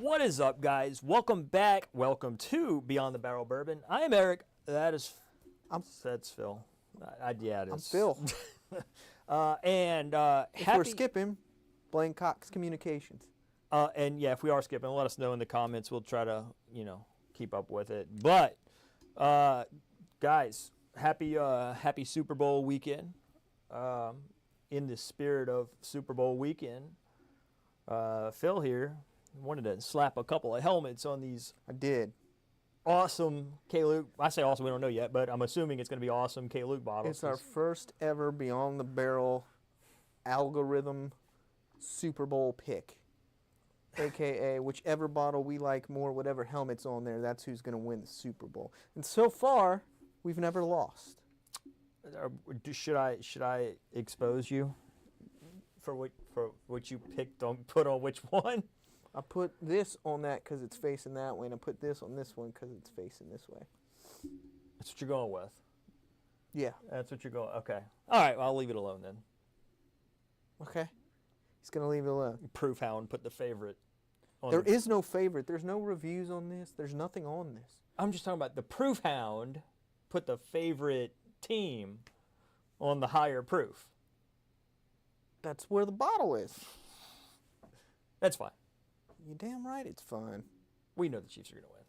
What is up, guys? Welcome back. Welcome to Beyond the Barrel Bourbon. I am Eric. That's Phil. Yeah, it is. I'm Phil. If we're skipping, blame Cox Communications. And yeah, if we are skipping, let us know in the comments. We'll try to, keep up with it. But, guys, happy Super Bowl weekend. In the spirit of Super Bowl weekend, Phil here wanted to slap a couple of helmets on these. I did. Awesome K-Luke. I say awesome, we don't know yet, but I'm assuming it's going to be awesome K-Luke bottles. It's our first ever Beyond the Barrel algorithm Super Bowl pick. AKA whichever bottle we like more, whatever helmet's on there, that's who's going to win the Super Bowl. And so far, we've never lost. Should I expose you for what you picked on? Put on which one? I put this on that because it's facing that way, and I put this on this one because it's facing this way. That's what you're going with. Yeah. That's what you're going. Okay. All right. Well, I'll leave it alone then. Okay. He's gonna leave it alone. Proof Hound put the favorite. There is no favorite. There's no reviews on this. There's nothing on this. I'm just talking about the Proof Hound put the favorite team on the higher proof. That's where the bottle is. That's fine. You're damn right it's fine. We know the Chiefs are going to win.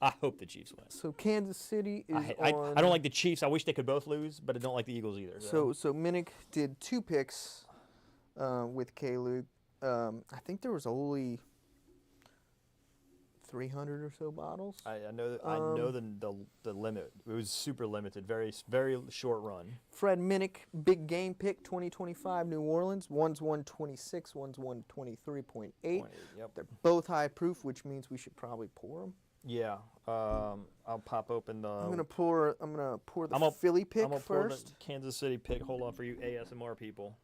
I hope the Chiefs win. So Kansas City is I don't like the Chiefs. I wish they could both lose, but I don't like the Eagles either. So Minnick did 2 picks with K-Luke. I think there was only 300 or so bottles. I know the limit. It was super limited, very short run. Fred Minnick, big game pick, 2025 New Orleans. One's 126, one's 123.8. Yep. They're both high proof, which means we should probably pour them. Yeah. I'll pop open the. I'm gonna pour the Philly pick I'm gonna first. Pour the Kansas City pick. Hold on for you ASMR people.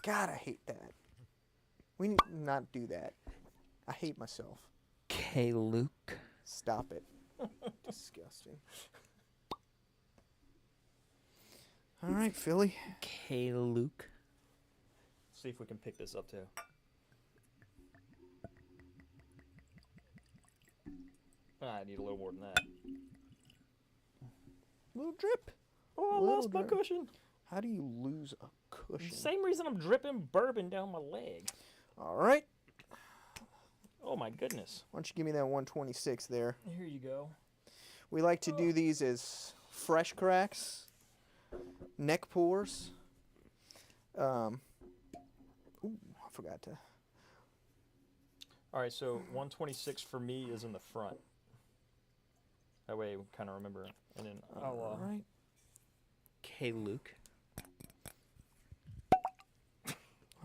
God, I hate that. We need to not do that. I hate myself. K-Luke. Stop it. Disgusting. All right, Philly. K-Luke. See if we can pick this up too. I need a little more than that. Little drip. Oh, I lost my cushion. How do you lose a cushion? Same reason I'm dripping bourbon down my leg. All right. Oh, my goodness. Why don't you give me that 126 there? Here you go. We like to do these as fresh cracks, neck pours. Ooh, I forgot to. All right, so 126 for me is in the front. That way we kind of remember. And then All right. K-Luke.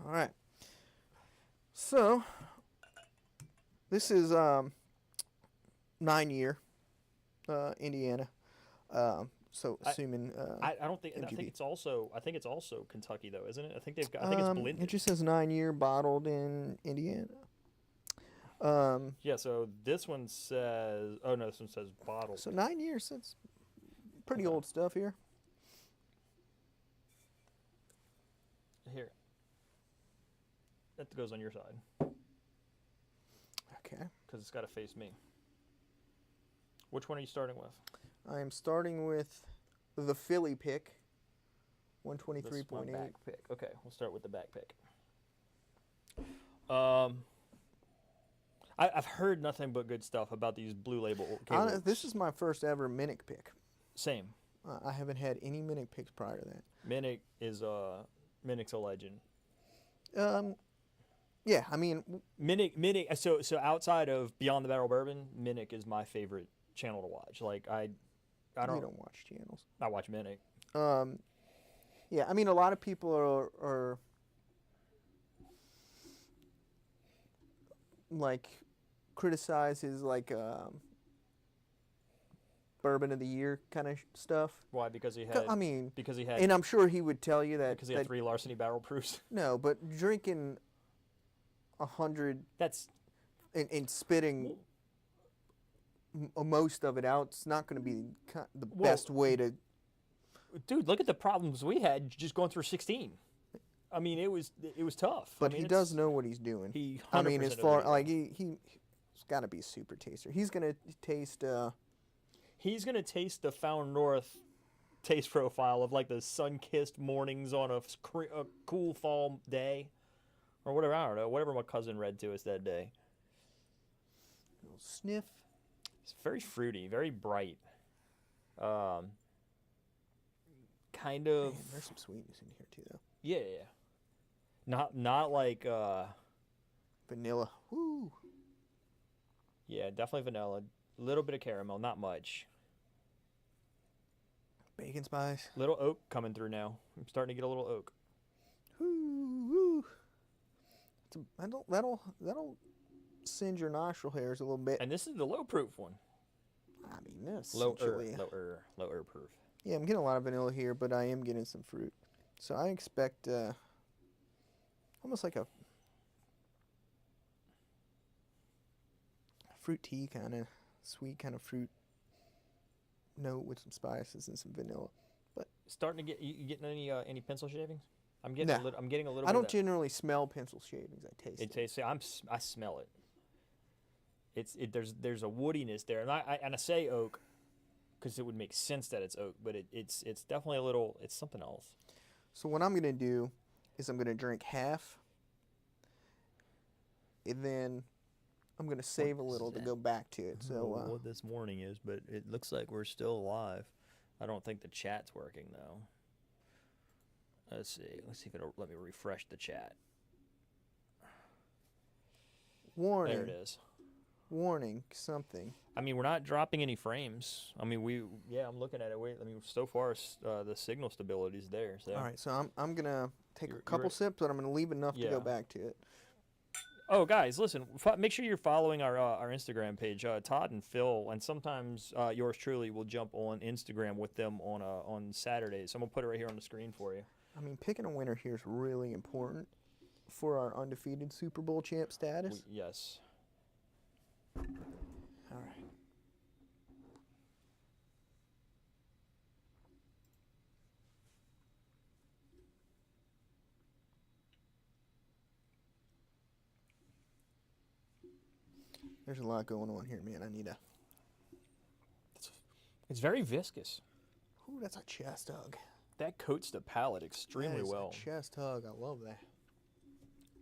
All right. So, this is 9-year Indiana. So assuming I don't think MGB. I think it's also Kentucky though, isn't it? I think they've got I think it's blended. It just says 9-year bottled in Indiana. Yeah, so this one says this one says bottled. So 9 years, that's pretty old stuff here. Here. That goes on your side. Okay. Because it's got to face me. Which one are you starting with? I am starting with the Philly pick, 123.8. Back pick. Okay, we'll start with the back pick. I've heard nothing but good stuff about these Blue Label. This is my first ever Minnick pick. Same. I haven't had any Minnick picks prior to that. Minnick's a legend. Yeah, I mean Minnick. So outside of Beyond the Barrel Bourbon, Minnick is my favorite channel to watch. Like I don't. You don't watch channels. I watch Minnick. Yeah, I mean a lot of people are like criticize his like bourbon of the year kind of stuff. Why? Because he had. And I'm sure he would tell you that because he had 3 larceny barrel proofs. No, but drinking 100. That's. And spitting most of it out. It's not going to be the best way to. Dude, look at the problems we had just going through 16. I mean, it was tough. But I mean, he does know what he's doing. He 100% I mean, as knows far what like he's got to be a super taster. He's gonna taste. he's gonna taste the Found North taste profile of like the sun-kissed mornings on a cool fall day, or whatever. I don't know. Whatever my cousin read to us that day. Little sniff. It's very fruity, very bright. Kind of. Man, there's some sweetness in here too, though. Yeah. Not like. Vanilla. Woo. Yeah, definitely vanilla. A little bit of caramel, not much. Bacon spice. Little oak coming through now. I'm starting to get a little oak. Woo. That'll singe your nostril hairs a little bit. And this is the low proof one. I mean, this Lower essentially. proof. Yeah, I'm getting a lot of vanilla here, but I am getting some fruit. So I expect almost like a fruit tea kind of sweet kind of fruit note with some spices and some vanilla. But Starting to get you getting any pencil shavings? I'm getting Nah. I'm getting a little. I bit don't of that. generally smell pencil shavings. I taste It it. tastes. I smell it. There's a woodiness there, and I say oak because it would make sense that it's oak, but it's definitely a little. It's something else. So what I'm gonna do is I'm gonna drink half, and then I'm gonna save a is little to that? go back to it. I don't know So what this morning is, but it looks like we're still alive. I don't think the chat's working though. Let's see. Let's see if it'll let me refresh the chat. warning, There it is. warning, something. I mean, we're not dropping any frames. I mean, I'm looking at it. So far, the signal stability is there. So. All right, so I'm gonna take You're a couple right. sips, but I'm gonna leave enough to Yeah. go back to it. Oh, guys, listen. Make sure you're following our Instagram page. Todd and Phil, and sometimes yours truly will jump on Instagram with them on Saturdays. So I'm gonna put it right here on the screen for you. I mean, picking a winner here is really important for our undefeated Super Bowl champ status. Yes. All right. There's a lot going on here, man. I need a. It's very viscous. Ooh, that's a chest hug. That coats the palate extremely That is well. A chest hug. I love that.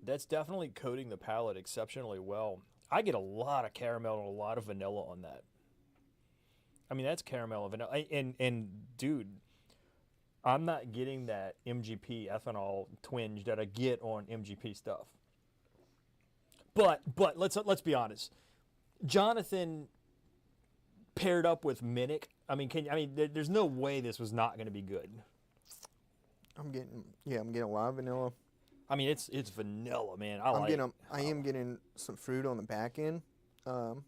That's definitely coating the palate exceptionally well. I get a lot of caramel and a lot of vanilla on that. I mean, that's caramel and vanilla. And dude, I'm not getting that MGP ethanol twinge that I get on MGP stuff. But let's be honest. Jonathan paired up with Minnick. I mean, there's no way this was not going to be good. I'm getting a lot of vanilla. I mean, it's vanilla, man. I am getting some fruit on the back end,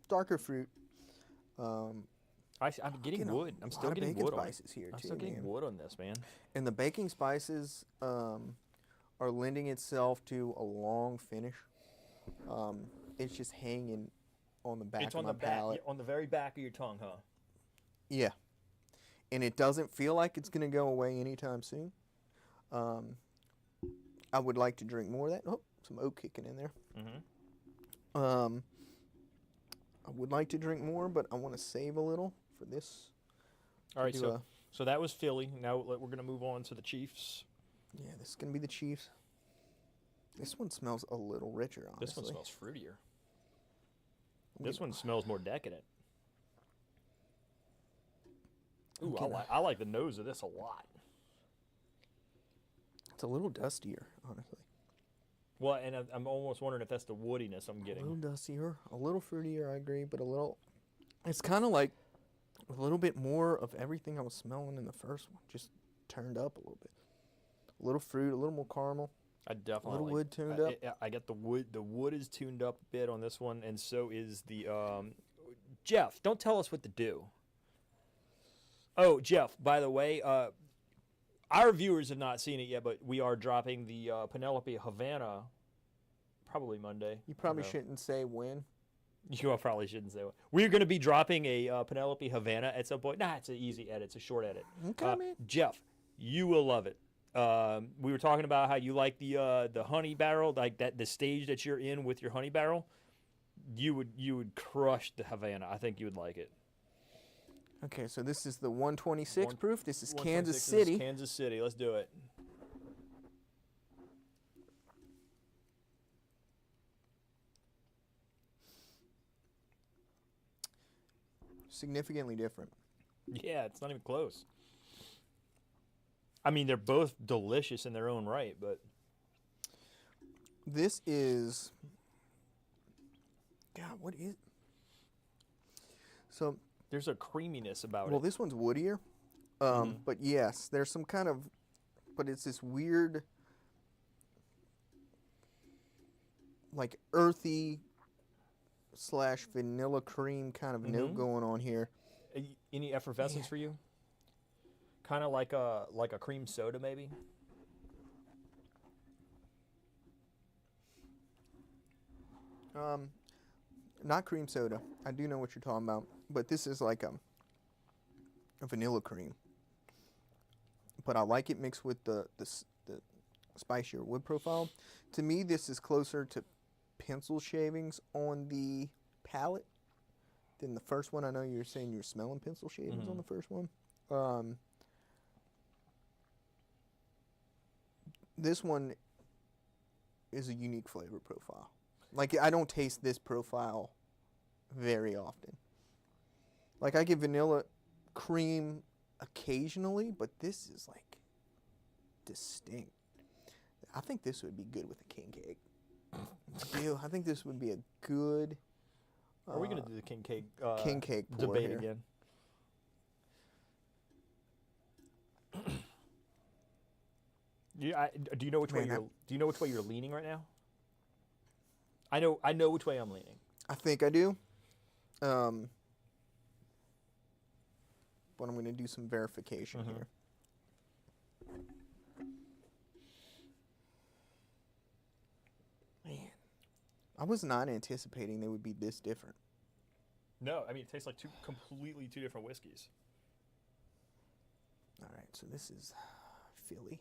darker fruit. I'm getting getting wood. a I'm lot still of getting bacon wood on it. spices here I'm too, still getting man. wood on this, man. And the baking spices are lending itself to a long finish. It's just hanging on the back It's of on my the back, palate. on the very back of your tongue, huh? Yeah. And it doesn't feel like it's going to go away anytime soon. I would like to drink more of that. Oh, some oak kicking in there. Mm-hmm. I would like to drink more, but I want to save a little for this. All right, Do so that was Philly. Now we're going to move on to the Chiefs. Yeah, this is going to be the Chiefs. This one smells a little richer, honestly. This one smells fruitier. I'm This getting- one smells more decadent. Ooh, getting I like the nose of this a lot. It's a little dustier, honestly. Well, and I'm almost wondering if that's the woodiness I'm A getting. little dustier, a little fruitier, I agree, but a little. It's kind of like a little bit more of everything I was smelling in the first one, just turned up a little bit. A little fruit, a little more caramel. I definitely A little like- wood tuned up. I get the wood. The wood is tuned up a bit on this one, and so is the. Jeff, don't tell us what to do. Oh, Jeff, by the way, our viewers have not seen it yet, but we are dropping the Penelope Havana probably Monday. You probably I don't know. shouldn't say when. You probably shouldn't say what. We're going to be dropping a Penelope Havana at some point. Nah, it's an easy edit. It's a short edit. Okay, man. Jeff, you will love it. We were talking about how you like the honey barrel, like that the stage that you're in with your honey barrel. You would crush the Havana. I think you would like it. Okay, so this is the 126 proof. This is 126 Kansas is City. Kansas City. Let's do it. Significantly different. Yeah, it's not even close. I mean, they're both delicious in their own right, but This is. God, what is. So, there's a creaminess about well, it. this one's woodier. But yes, there's some kind of. But it's this weird. Like earthy / vanilla cream kind of note going on here. Any effervescence for you? Kind of like a cream soda, maybe. Not cream soda. I do know what you're talking about, but this is like a vanilla cream. But I like it mixed with the spicier wood profile. To me, this is closer to pencil shavings on the palate than the first one. I know you're saying you're smelling pencil shavings on the first one. This one is a unique flavor profile. Like, I don't taste this profile very often. Like, I get vanilla cream occasionally, but this is, like, distinct. I think this would be good with a king cake. I think this would be a good... Are we going to do the king cake pour debate here. again? Do you know which way you're? Do you know which way you're leaning right now? I know which way I'm leaning. I think I do. But I'm going to do some verification here. Man, I was not anticipating they would be this different. No, I mean it tastes like two different whiskeys. All right, so this is Philly.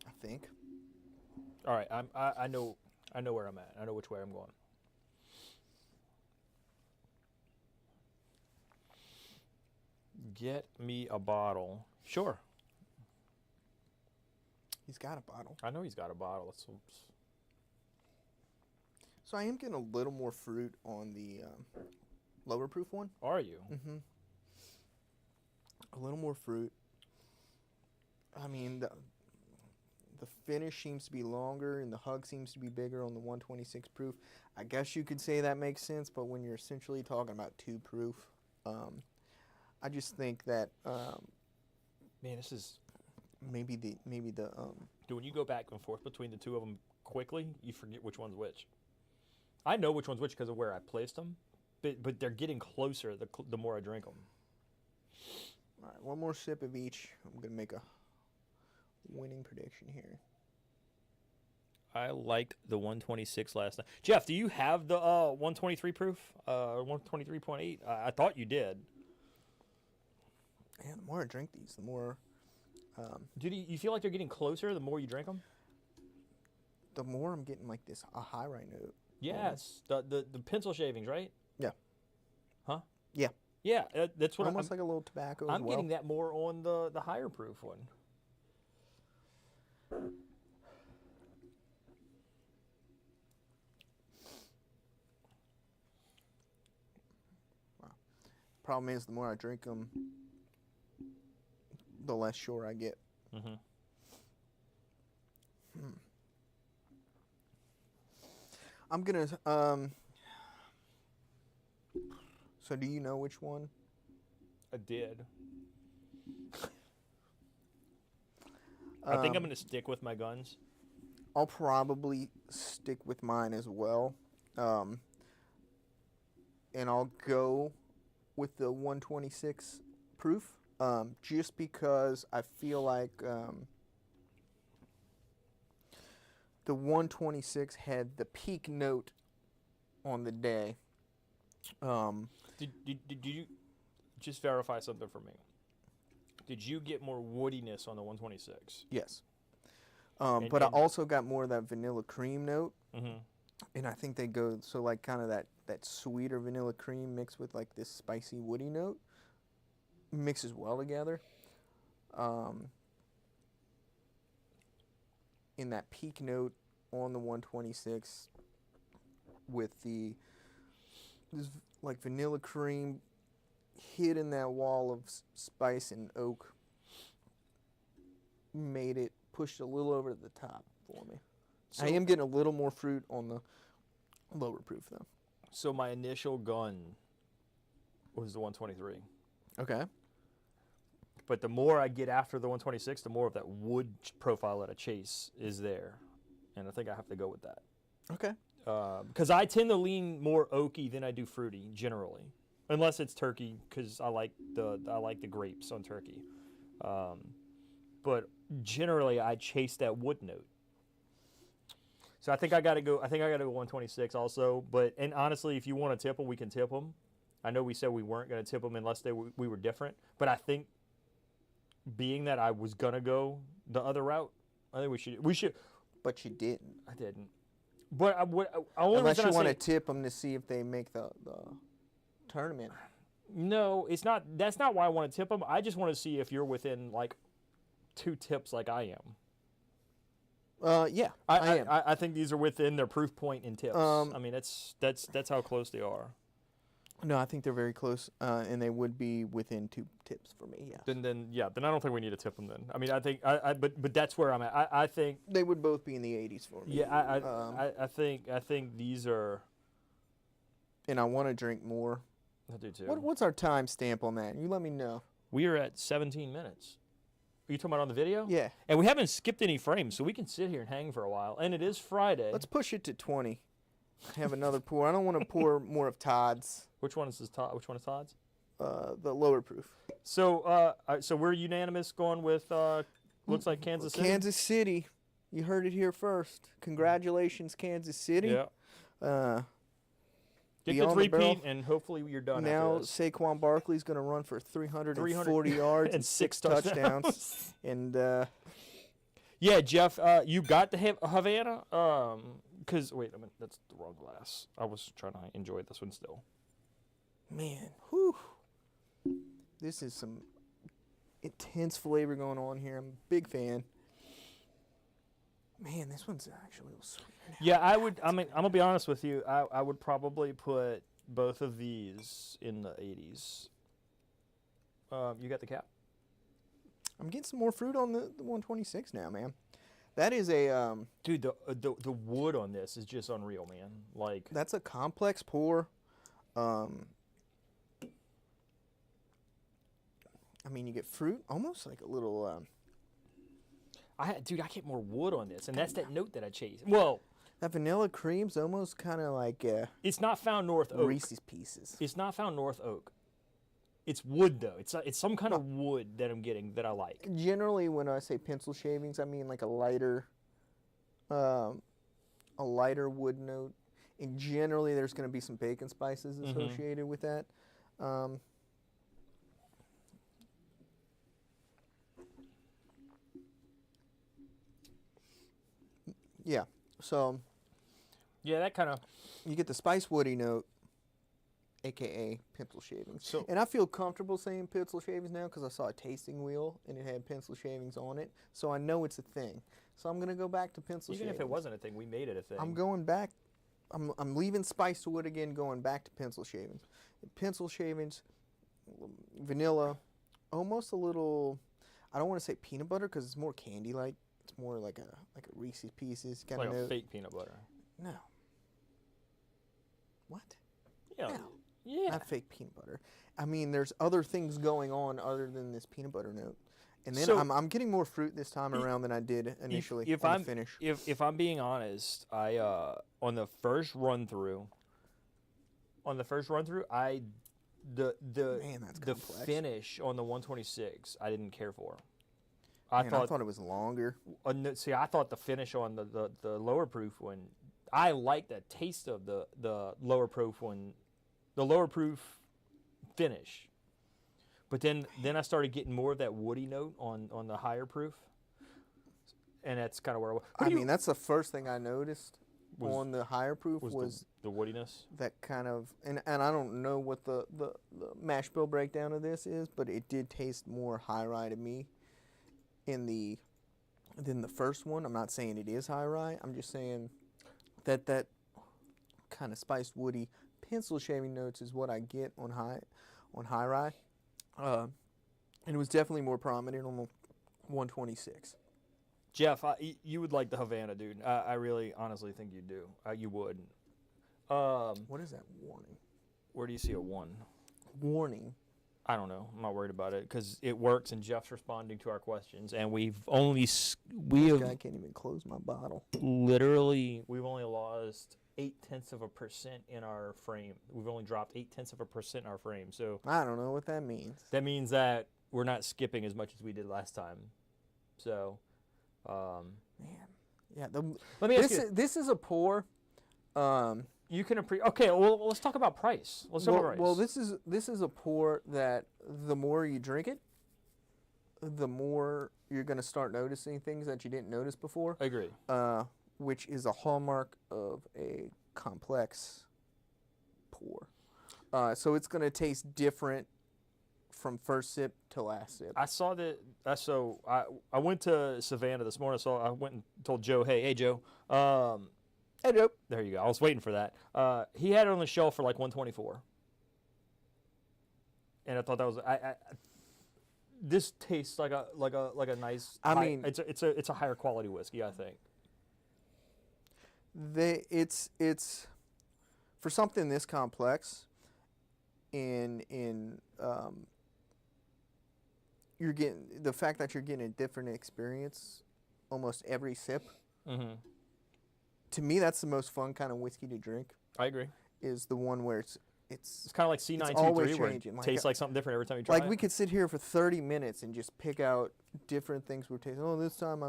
I think. All right, I know where I'm at. I know which way I'm going. Get me a bottle. Sure. He's got a bottle. I know he's got a bottle. So I am getting a little more fruit on the lower proof one. Are you? Mm-hmm. A little more fruit. I mean, the finish seems to be longer and the hug seems to be bigger on the 126 proof. I guess you could say that makes sense, but when you're essentially talking about 2 proof, I just think that Man, this is maybe the Dude, when you go back and forth between the two of them quickly, you forget which one's which. I know which one's which because of where I placed them, but they're getting closer the more I drink them. All right, one more sip of each. I'm gonna make a winning prediction here. I liked the 126 last night. Jeff, do you have the 123 proof? 123.8? I thought you did. Yeah, the more I drink these, the more. Do you feel like they're getting closer the more you drink them? The more I'm getting like this a high right note. Yes, the pencil shavings, right? Yeah. Huh? Yeah. Yeah, that's what almost like a little tobacco. I'm as well. getting that more on the higher proof one. Wow. Problem is, the more I drink them, the less sure I get. Mm-hmm. I'm gonna. So, do you know which one? I did. I think I'm going to stick with my guns. I'll probably stick with mine as well. And I'll go with the 126 proof, just because I feel like the 126 had the peak note on the day, Did you just verify something for me? Did you get more woodiness on the 126? Yes. But I also got more of that vanilla cream note. Mm-hmm. And I think they go, so like kind of that sweeter vanilla cream mixed with like this spicy woody note mixes well together. In that peak note on the 126 with this like vanilla cream hid in that wall of spice and oak pushed a little over the top for me. So, I am getting a little more fruit on the lower proof though. So my initial gun was the 123. Okay. But the more I get after the 126, the more of that wood profile that I chase is there. And I think I have to go with that. Okay. Because I tend to lean more oaky than I do fruity generally, unless it's turkey, because I like the grapes on turkey. But generally, I chase that wood note. So I think I got to go 126 also. And honestly, if you want to tip them, we can tip them. I know we said we weren't going to tip them unless we were different. But I think, being that I was gonna go the other route, I think we should. But you didn't. I didn't. But only unless you want to say, tip them to see if they make the tournament. No, it's not. That's not why I want to tip them. I just want to see if you're within like 2 tips, like I am. Yeah, I am. I think these are within their proof point in tips. I mean, that's how close they are. No, I think they're very close, and they would be within 2 tips for me. Yeah. Then I don't think we need to tip them. Then I mean, I think but that's where I'm at. I think they would both be in the 80s for me. Yeah, I think these are. And I want to drink more. I do too. What's our time stamp on that? You let me know. We are at 17 minutes. Are you talking about on the video? Yeah. And we haven't skipped any frames, so we can sit here and hang for a while. And it is Friday. Let's push it to 20. Have another pour. I don't want to pour more of Todd's. Which one is Which one is Todd's? The lower proof. So we're unanimous going with looks like Kansas City. Kansas City. You heard it here first. Congratulations, Kansas City. Yeah. Get the 3-peat, and hopefully you're done. Now after this. Saquon Barkley's going to run for 340 yards and 6 touchdowns. And yeah, Jeff, you got the Havana. Because wait a minute, that's the wrong glass. I was trying to enjoy this one still. Man, whew. This is some intense flavor going on here. I'm a big fan. Man, this one's actually a little sweeter now. Yeah, I'm gonna be honest with you. I would probably put both of these in the 80s. You got the cap? I'm getting some more fruit on the 126 now, man. That is a dude. The wood on this is just unreal, man. Like that's a complex pour. I mean, you get fruit, almost like a little. I get more wood on this, and that's that note that I chase. Well, that vanilla cream's almost kind of like. It's not found North Oak. Reese's Pieces. It's not found North Oak. It's wood though. It's some kind of wood that I'm getting that I like. Generally, when I say pencil shavings, I mean like a lighter wood note. And generally, there's going to be some bacon spices associated with that. Yeah. So. Yeah, that kind of. You get the spice woody note, a.k.a. pencil shavings. So, and I feel comfortable saying pencil shavings now because I saw a tasting wheel and it had pencil shavings on it. So I know it's a thing. So I'm going to go back to pencil shavings. Even if it wasn't a thing, we made it a thing. I'm going back. I'm leaving spiced wood again, going back to pencil shavings. Pencil shavings, vanilla, almost a little, I don't want to say peanut butter because it's more candy-like. It's more like a Reese's Pieces kind of like note. a fake peanut butter. No. What? Yeah. No. Yeah. Not fake peanut butter. I mean, there's other things going on other than this peanut butter note. And then so, I'm getting more fruit this time around than I did initially on the finish. If I'm being honest, I on the first run through, the finish on the 126 I didn't care for. I thought it was longer. See, I thought the finish on the lower proof one, I like the taste of the lower proof one the lower proof finish. But then I started getting more of that woody note on the higher proof. And that's kind of where I mean, that's the first thing I noticed Was- on the higher proof was the woodiness. that kind of, and I don't know what the mash bill breakdown of this is, but it did taste more high rye to me than the first one. I'm not saying it is high rye. I'm just saying that kind of spiced woody pencil shaving notes is what I get on high rye, and it was definitely more prominent on the 126. Jeff, you would like the Havana, dude. I really, honestly think you do. You would. What is that warning? Where do you see a 1? Warning. I don't know. I'm not worried about it because it works, and Jeff's responding to our questions, and we've only This guy can't even close my bottle. we've only lost 0.8% in our frame. We've only dropped 0.8% in our frame. So I don't know what that means. that means that we're not skipping as much as we did last time. So, Man, yeah. let me ask you. This is a pour. You can okay. Well, let's talk about price. Let's talk about price. Well, this is a pour that the more you drink it, the more you're going to start noticing things that you didn't notice before. I agree. Which is a hallmark of a complex pour. So it's going to taste different from first sip to last sip. I saw that. I went to Savannah this morning. So I went and told Joe, hey Joe. Hey, Joe. There you go. I was waiting for that. He had it on the shelf for like $124, and I thought that was. This tastes like a nice. It's a higher quality whiskey, I think. It's for something this complex. You're getting the fact that you're getting a different experience almost every sip. Mm-hmm. To me, that's the most fun kind of whiskey to drink. I agree. Is the one where it's kind of like C923 where it tastes like something different every time you try it. Like we could sit here for 30 minutes and just pick out different things we're tasting. Oh, this time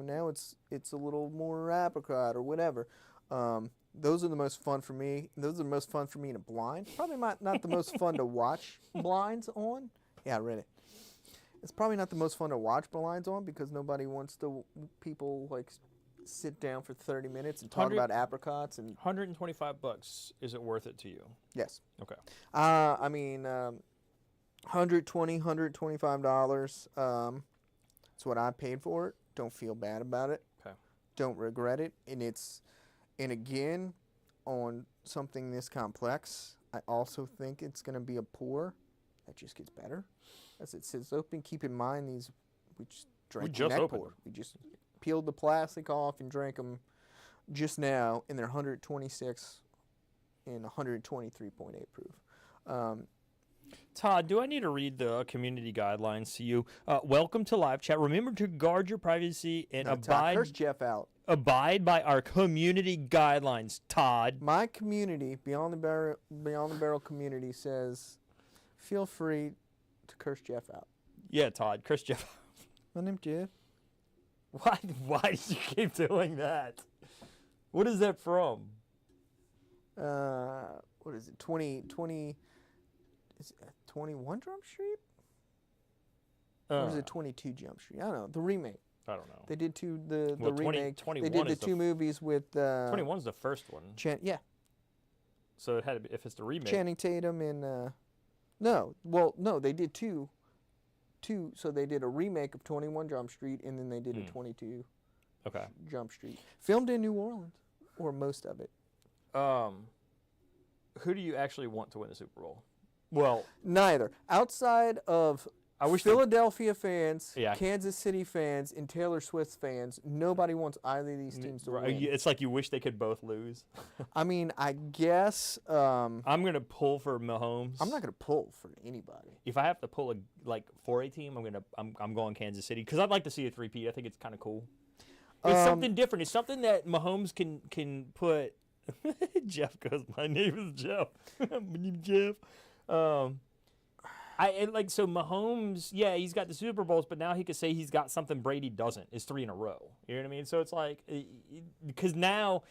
now it's a little more apricot or whatever. Those are the most fun for me. Those are the most fun for me in a blind. Probably not the most fun to watch blinds on. Yeah, I read it. It's probably not the most fun to watch blinds on because nobody wants to. People like sit down for 30 minutes and talk about apricots and. $125. Is it worth it to you? Yes. Okay. I mean, $125. That's what I paid for it. Don't feel bad about it. Okay. Don't regret it. And again, on something this complex, I also think it's going to be a pour that just gets better as it sits open. Keep in mind we just drank the neck pour. We just peeled the plastic off and drank them just now, and they're 126 and 123.8 proof. Todd, do I need to read the community guidelines to you? Welcome to live chat. Remember to guard your privacy and abide. Curse Jeff out. Abide by our community guidelines, Todd. My community, Beyond the Barrel community, says, feel free to curse Jeff out. Yeah, Todd, curse Jeff out. My name's Jeff. Why do you keep doing that? What is that from? What is it? 20 is it 21 Jump Street? Or is it 22 Jump Street? I don't know. The remake. I don't know. They did the remake. 21 they did the two movies with 21's the first one. Yeah. So it had to be, if it's the remake. Channing Tatum and no, they did two. So they did a remake of 21 Jump Street, and then they did a 22 Jump Street. Filmed in New Orleans, or most of it. Who do you actually want to win the Super Bowl? Well, neither. Outside of Philadelphia fans, Yeah. Kansas City fans, and Taylor Swift fans, nobody wants either of these teams to win. It's like you wish they could both lose. I mean, I guess I'm gonna pull for Mahomes. I'm not gonna pull for anybody. If I have to pull a 4A team, I'm going Kansas City because I'd like to see a three-peat. I think it's kind of cool. It's something different. It's something that Mahomes can put. Jeff goes, my name is Jeff. My name is Jeff. So Mahomes, yeah, he's got the Super Bowls, but now he could say he's got something Brady doesn't. It's 3 in a row. You know what I mean? So it's like, because now,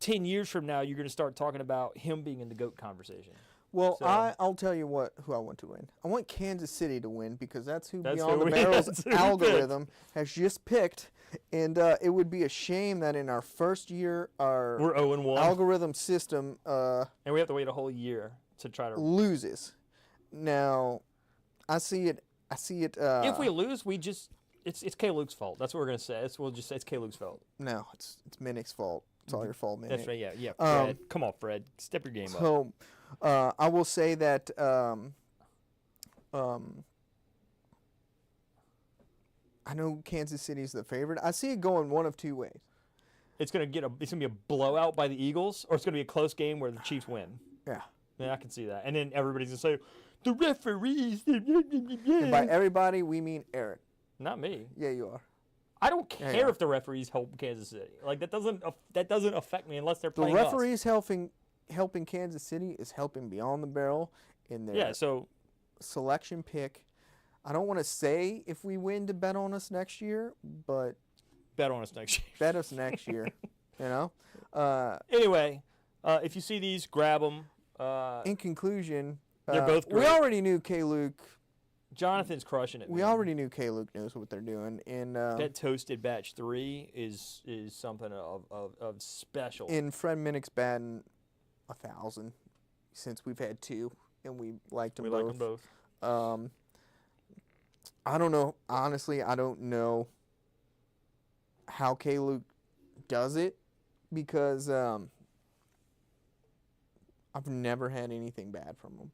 10 years from now, you're going to start talking about him being in the GOAT conversation. Well, So- I'll tell you who I want to win. I want Kansas City to win because that's who That's Beyond who the we- Barrel's that's who we algorithm has just picked. And it would be a shame that in our first year, our We're 0-1, algorithm system and we have to wait a whole year to try to. loses. Now, I see it. If we lose, it's K. Luke's fault. That's what we're gonna say. We'll just say it's K. Luke's fault. No, it's Minnick's fault. It's all your fault, Minnick. That's right. Yeah. Fred, come on, Fred. Step your game up. So, I will say that I know Kansas City's the favorite. I see it going one of two ways. It's gonna be a blowout by the Eagles, or it's gonna be a close game where the Chiefs win. Yeah. Yeah, I can see that. And then everybody's gonna say, the referees. And by everybody, we mean Eric. Not me. Yeah, you are. I don't care Yeah. if the referees help Kansas City. Like that doesn't affect me unless they're The playing referees helping Kansas City is helping Beyond the Barrel in their us. Yeah. So selection pick. I don't want to say if we win to bet on us next year, but bet on us next year. bet us next year. You know. Anyway, if you see these, grab them. In conclusion, They're both we great. already knew K. Luke. Jonathan's crushing it. We man. already knew K. Luke knows what they're doing, and That toasted batch 3 is something of special. in Fred Minnick's batting 1,000 since we've had 2, and we liked them we both. like them both. I don't know. Honestly, I don't know how K. Luke does it because I've never had anything bad from him.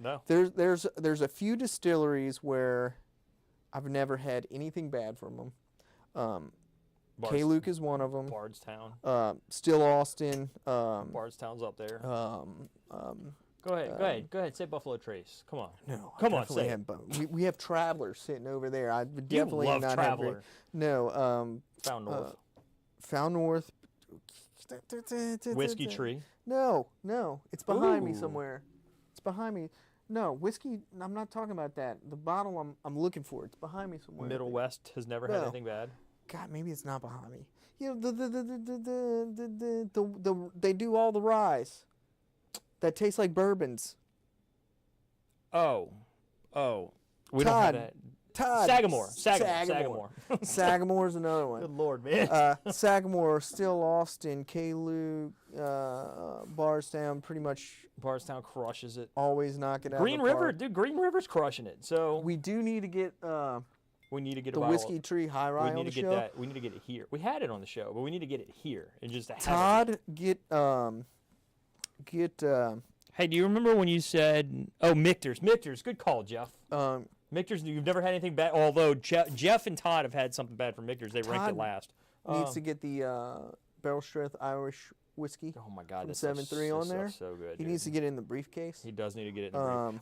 No. There's a few distilleries where I've never had anything bad from them. K. Luke is one of them. Bardstown. Still Austin. Bardstown's up there. Go ahead. Say Buffalo Trace. Come on. No, Come I on, definitely say it. have, but we have Travelers sitting over there. I would You definitely love not Traveler. have. No. Found North. Found North. Whiskey Tree. No. It's behind me Ooh. somewhere. It's behind me. No, whiskey. I'm not talking about that. The bottle I'm looking for. It's behind me somewhere. Middle West has never had No. anything bad. God, maybe it's not behind me. You know, they do all the ryes that taste like bourbons. Oh. We Todd. don't have that. Todd. Sagamore. Sagamore's another one. Good Lord, man. Sagamore, Still Austin, K. Luke, Bardstown, pretty much Bardstown crushes it. always knock it out. Green of the River, park. dude. Green River's crushing it. So We do need to get we need to get the a bottle. Whiskey Tree High We Rye need on to the get show. that. We need to get it here. We had it on the show, but we need to get it here and just have it. Todd, get Hey, do you remember when you said, "Oh, Michter's"? Michter's, good call, Jeff. um, Michter's, you've never had anything bad. Although Jeff and Todd have had something bad from Michter's. They ranked Todd it last. needs to get the Barrel Strength Irish Whiskey. Oh my God, from this stuff's- 7.3 on this there. stuff's so good. He dude. needs to get it in the briefcase. He does need to get it. In the brief. Um,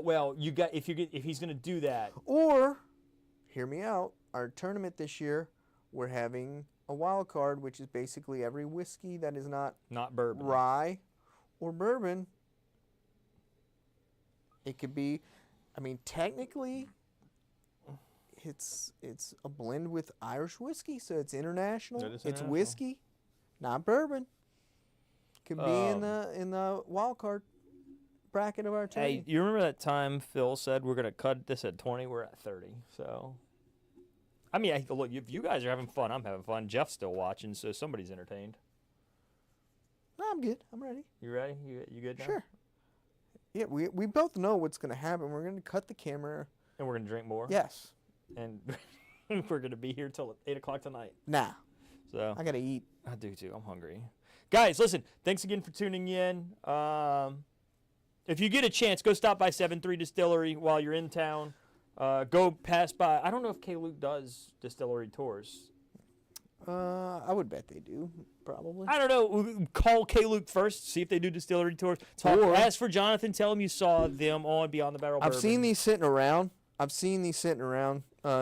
Well. You got if he's gonna do that. Or, hear me out, our tournament this year, we're having a wild card, which is basically every whiskey that is not Not bourbon. rye or bourbon. It could be, I mean, technically, it's a blend with Irish whiskey, so it's international. That is It's international. whiskey, not bourbon. Could be in Um, the wild card bracket of our team. Hey, you remember that time Phil said we're gonna cut this at 20? We're at 30. So, I mean, look, if you guys are having fun, I'm having fun. Jeff's still watching, so somebody's entertained. No, I'm good. I'm ready. You ready? You good now? Sure. Yeah, we both know what's going to happen. We're going to cut the camera. And we're gonna drink more. Yes. And we're gonna be here till 8 o'clock tonight. Nah. So I got to eat. I do too. I'm hungry. Guys, listen. Thanks again for tuning in. If you get a chance, go stop by 7-3 Distillery while you're in town. Go pass by. I don't know if K. Luke does distillery tours. I would bet they do, probably. I don't know. Call K. Luke first. See if they do distillery tours. Talk. Or- As for Jonathan, tell him you saw them on Beyond the Barrel. I've Bourbon. seen these sitting around.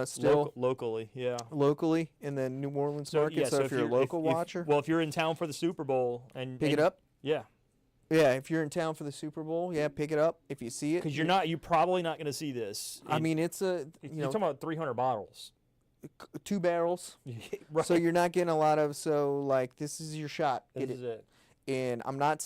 Still locally. Yeah. locally in the New Orleans market. So if you're a local watcher, well, if you're in town for the Super Bowl and pick it up. Yeah. Yeah, if you're in town for the Super Bowl, yeah, pick it up if you see it. Because you're probably not going to see this. I mean, it's a you're talking about 300 bottles. 2 barrels, Right. so you're not getting a lot of. So like, this is your shot. This Get is it. it. And I'm not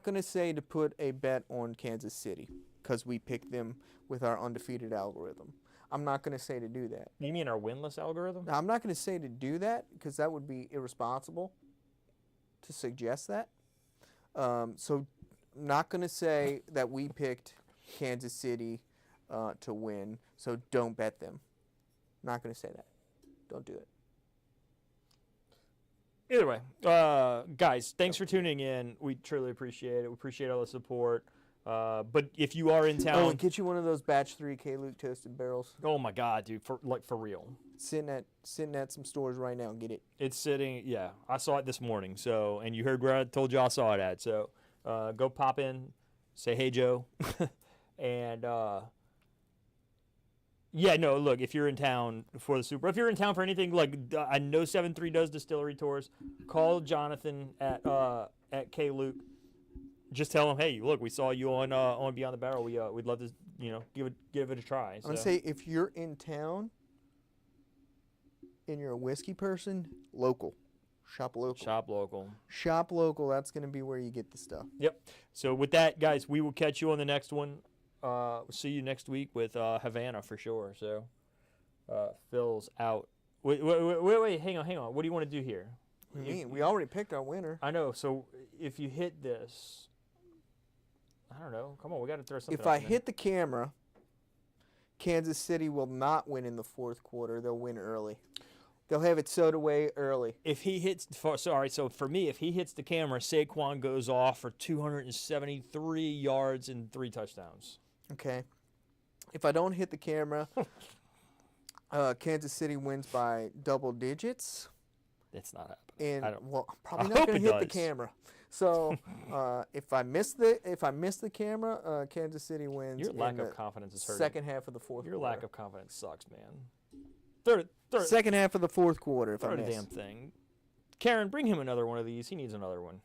going to say to put a bet on Kansas City because we picked them with our undefeated algorithm. I'm not going to say to do that. You mean our winless algorithm? Now, I'm not going to say to do that because that would be irresponsible to suggest that. So I'm not going to say that we picked Kansas City to win, so don't bet them. Not going to say that. Don't do it. Either way, guys, thanks for tuning in. We truly appreciate it. We appreciate all the support. But if you are in town, Oh, and get you one of those Batch 3 K-Luke toasted barrels. oh my God, dude, for real. Sitting at some stores right now. Get it. It's sitting. Yeah, I saw it this morning. So, and you heard where I told you I saw it at. So, go pop in, say hey Joe, and yeah, no, look, if you're in town for the Super, if you're in town for anything, like I know 7-3 does distillery tours, call Jonathan at K Luke. Just tell him, hey, look, we saw you on Beyond the Barrel. We'd love to, give it a try. So. I'm gonna say if you're in town and you're a whiskey person, local, shop local. Shop local. Shop local. That's gonna be where you get the stuff. Yep. So with that, guys, we will catch you on the next one. See you next week with Havana for sure. So Phil's out. Wait, hang on. What do you want to do here? What do you mean? We already picked our winner. I know. So if you hit this, I don't know. Come on, we got to throw something. If I hit the camera, Kansas City will not win in the fourth quarter. They'll win early. They'll have it sewed away early. If he hits, so for me, if he hits the camera, Saquon goes off for 273 yards and 3 touchdowns. Okay. If I don't hit the camera, Kansas City wins by double digits. It's not happening. And well, I'm probably I not hope going it to hit the does. camera. So if I miss the camera, Kansas City wins. Your lack in of the confidence is hurting. second half of the fourth. Your quarter. lack of confidence sucks, man. Third, Second half of the fourth quarter. If I throw the miss. damn thing. Karen, bring him another one of these. He needs another one.